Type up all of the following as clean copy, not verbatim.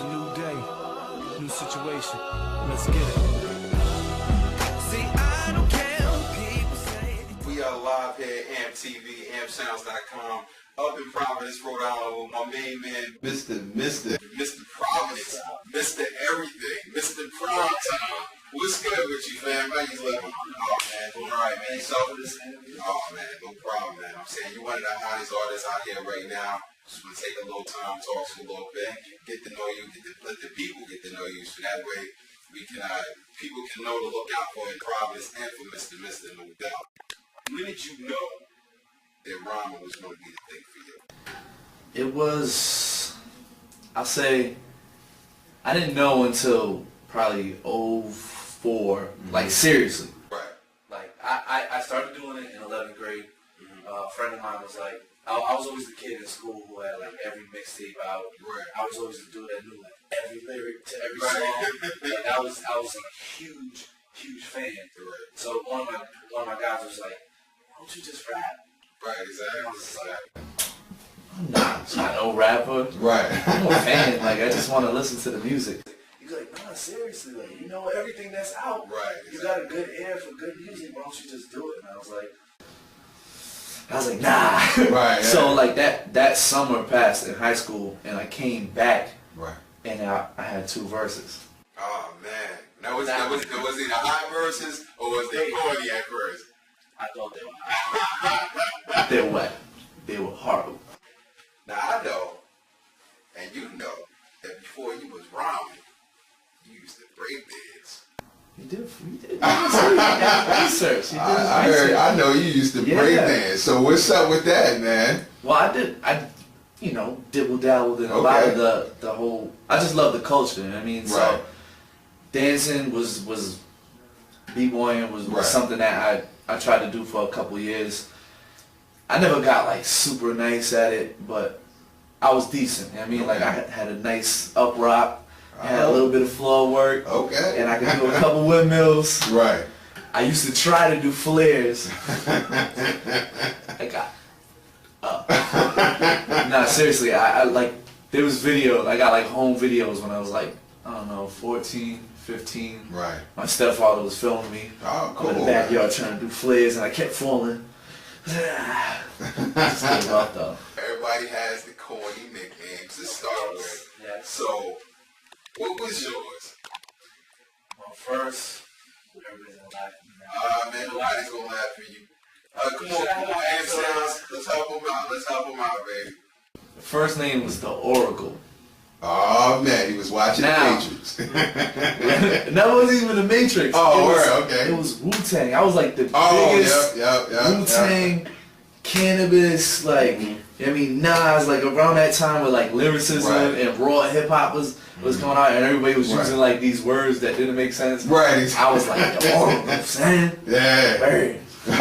a new day, new situation. Let's get it. See, I don't care what people say. We are live here at AMP TV, ampsounds.com, up in Providence, Rhode Island, with my main man, Mr. Providence, Mr. Everything, Mr. Prime Time. What's good with you, fam? How you living? Oh, man, doing all right, man. Yourself with this interview? Oh, man, no problem, man. I'm saying you're one of the hottest artists out here right now. Just want to take a little time, talk to you a little bit, get to know you, let the people get to know you, so that way we can, people can know to look out for in Providence and for Mista Mista, no doubt. When did you know that rhyming was going to be the thing for you? It was, I'll say, I didn't know until probably 04, like seriously. Right. Like I started doing it in 11th grade. A friend of mine was like, I was always the kid in school who had like every mixtape out. Right. I was always the dude that knew like every lyric to every song. Like, I was a huge fan. Right. So one of my guys was like, why don't you just rap? Right, exactly. I'm not no rapper. Right. I'm a fan. Like I just want to listen to the music. He's like, nah, seriously, like you know everything that's out. Right. You got a good ear for good music. Why don't you just do it? And I was like, nah. Right. So like that summer passed in high school, and I came back. Right. And I had 2 verses. Oh man. Now was it the high verses or was they corny at first? I thought they were hot. They were wet. They were horrible. Now I know, and you know, that before you was rhyming, you used to break dance. You did research. I know you used to break dance. So what's up with that, man? Well, I dibble dabbled in a lot of the whole. I just love the culture. You know what I mean, right. So dancing was b-boying was something that I tried to do for a couple years. I never got like super nice at it, but I was decent. You know what I mean, like I had a nice up rock. Had a little bit of floor work. Okay. And I could do a couple windmills. Right. I used to try to do flares. I got up. Nah, seriously, I like, there was videos, I got like home videos when I was like, I don't know, 14, 15. Right. My stepfather was filming me. Oh, cool. I'm in the backyard trying to do flares, and I kept falling. Just gave up though. Everybody has the corny nicknames to start with. Yeah. So, what was yours? Well, first, everybody's gonna laugh at me. Man, nobody's gonna laugh at you. Come on, Amp Sounds. Let's help them out, baby. The first name was the Oracle. Oh man, he was watching The Matrix. That wasn't even The Matrix. Oh, okay. It was Wu-Tang. I was like the biggest Wu-Tang cannabis, like, I mean, Nas, like around that time with like lyricism and raw hip hop was going on, and everybody was using like these words that didn't make sense. Right. I was like, the Oracle, you know what I'm saying? Yeah. Bird. So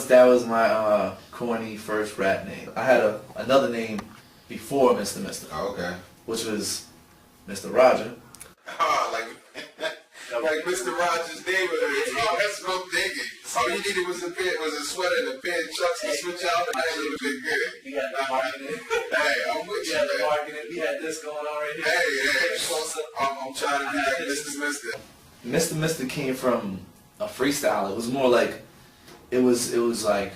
that was my corny first rap name. I had another name before Mista Mista. Oh, okay. Which was Mr. Roger. Oh, like Mr. Rogers' neighborhood. Oh, that's what I'm thinking. All you needed was a sweater and a pair of chucks to switch out, and that would have been good. We had the marketing. Hey, I'm with you, man. Marketing. We had this going on right here. Hey, I'm trying to be like Mr. Mista. Mista Mista came from a freestyle. It was more like, it was like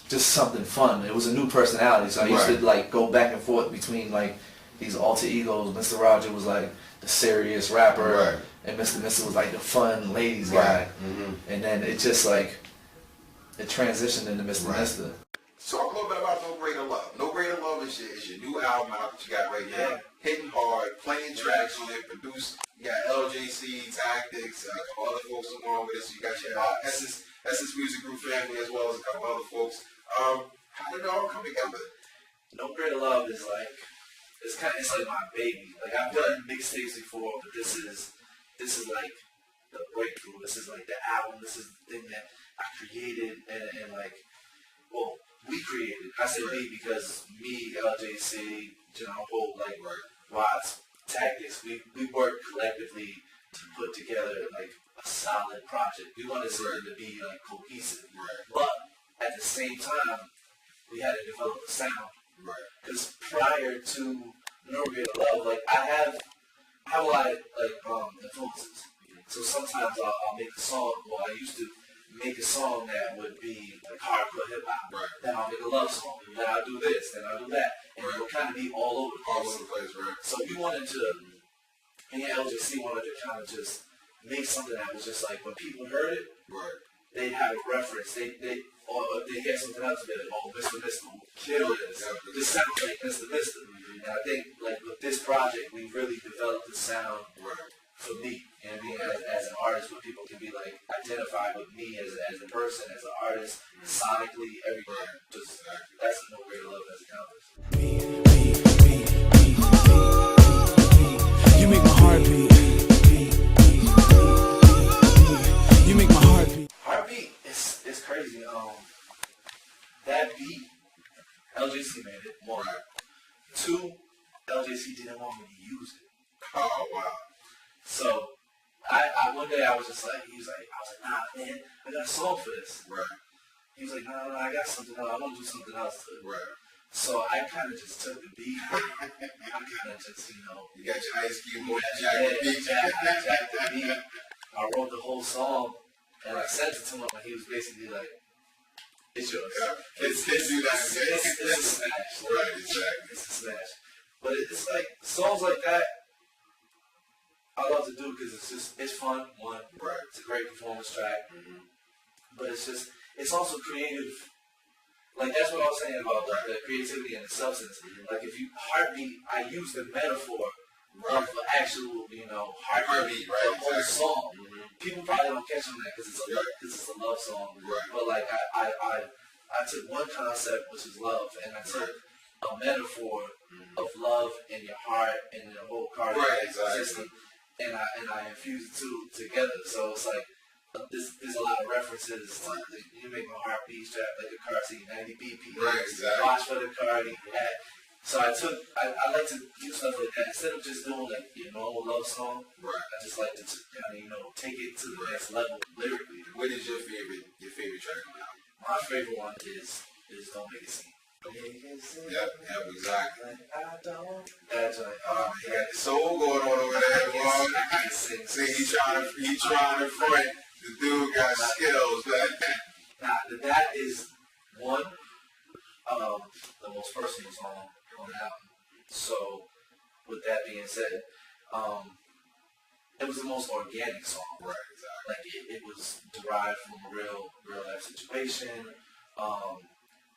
just something fun. It was a new personality, so I used to like go back and forth between like these alter egos. Mr. Roger was like the serious rapper, and Mista Mista was like the fun ladies guy. And then it just like, it transitioned into Mista Mista. Talk a little bit about No Greater Love. No Greater Love is your new album out that you got right now. Hitting hard, playing tracks on it, produced. You got LJC, Tactics, a couple other folks along with it. So you got your Essence Music Group family as well as a couple other folks. How did it all come together? No Greater Love is like, it's like my baby. Like I've done mixtapes before, but this is like the breakthrough. This is like the album. This is the thing that I created and like, well, we created. I say me because me, LJC, John Holt, like Watts, Tactics, we worked collectively to put together like a solid project. We wanted something to be like cohesive, but at the same time, we had to develop a sound. Because prior to No Regret of Love, like I have a lot of influences. So sometimes I'll make a song, well I used to make a song that would be like hardcore hip hop. Right. Then I'll make a love song. Then I'll do this, then I'll do that. And it'll kind of be all over the place. All over the place, right. So we wanted to, me and LJC wanted to kind of just make something that was just like when people heard it, Right. they'd have a reference. Or if they hear something else, they'd be like, oh, Mista Mista, kill this. This sounds like Mista Mista. And I think like with this project, we really developed the sound for me. And me as an artist, where people can be like identified with me as a person, as an artist, sonically, everything. Just that's No Greater Love as it counts. You make my heart beat. You make my heart beat. Heartbeat is crazy. That beat, LJC made it. One. Two, LJC didn't want me to use it. Oh wow. So I one day I was like, nah man, I got a song for this. Right. He was like, no, I got something else. I want to do something else to it. Right. So I kind of just took the beat. I kind of just, You got your Ice Cube on Jack the Beat. jacked the beat. I wrote the whole song, and I sent it to him, and he was basically like, it's yours. Yeah. It's you that. It's a smash. Right, exactly. It's a smash. But it's like, songs like that, I love to do because it's fun, one. Right. It's a great performance track. But it's also creative. Like, that's what I was saying about the creativity and the substance. Like, if you heartbeat, I use the metaphor of the actual, heartbeat, right, the whole exactly. song. People probably don't catch on that because it's a love song. Right. But, like, I took one concept, which is love, and I took a metaphor of love in your heart and your whole cardiac system, and I infused the two together. So it's like, there's a lot of references to You Make My Heart Beat, strapped like a car seat, 90 BPM, Right, exactly. watch for the car, so I like to do stuff like that. Instead of just doing like your normal love song, I just like to kind of, take it to the next level lyrically. What is your favorite track on the album? My favorite one is Don't Make It Seem. Yep, exactly. That's like, He got the soul going on over there, boy. See, he trying to front. The dude got skills, man. Nah, that is one of the most personal song on the album. So, with that being said, it was the most organic song. Right, exactly. Like it was derived from a real life situation.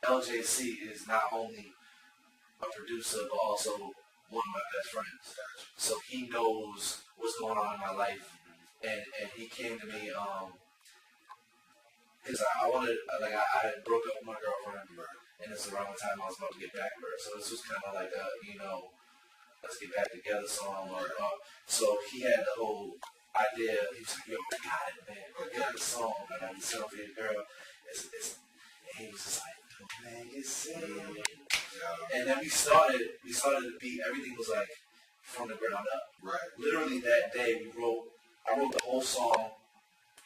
LJC is not only a producer, but also one of my best friends. So he knows what's going on in my life. And he came to me because I wanted, like, I had broke up with my girlfriend, and this was around the time I was about to get back with her. So this was kind of like a, let's get back together song. So he had the whole idea. He was like, yo, I got it, man. I got the song. I got the song for your girl. And he was just like, don't make it sing. And then we started the beat. Everything was like from the ground up. Right. Literally that day I wrote the whole song.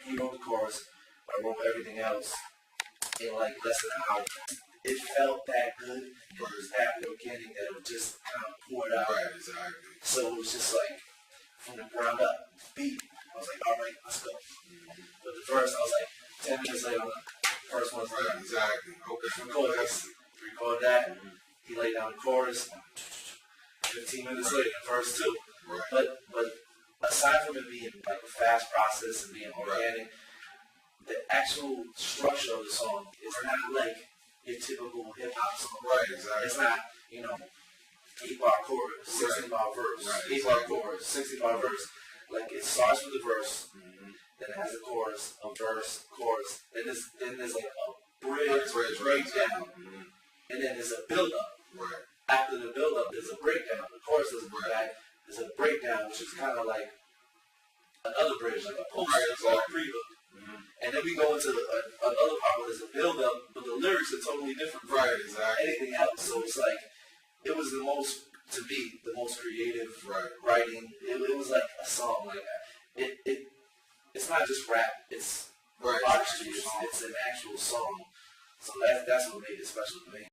He wrote the chorus. I wrote everything else in like less than an hour. It felt that good. It was that organic that it would just kind of poured out. Right, exactly. So it was just like from the ground up beat. I was like, all right, let's go. But the verse, I was like, 10 minutes later, the first one's Right, done. exactly. Okay. Record that. He laid down the chorus. 15 minutes later, verse 2. Right. But aside from it being like a fast process and being organic, the actual structure of the song is not like your typical hip hop song. Right, exactly. It's not, 8-bar chorus, 16-bar verse, Right, 8-bar chorus, 16-bar verse. Like it starts with the verse, then it has a chorus, a verse, chorus. Then there's like a bridge, breakdown, and then there's a build up. Right. After the build up, there's a breakdown. The chorus doesn't go back. There's a breakdown, which is kind of like another bridge, like a post or a prelude. And then we go into another part where there's a build up, but the lyrics are totally different from anything else. So it's like, it was the most, to me, the most creative writing. It was like a song. Like it's not just rap. It's artistry. It's an actual song. So that's what made it special to me.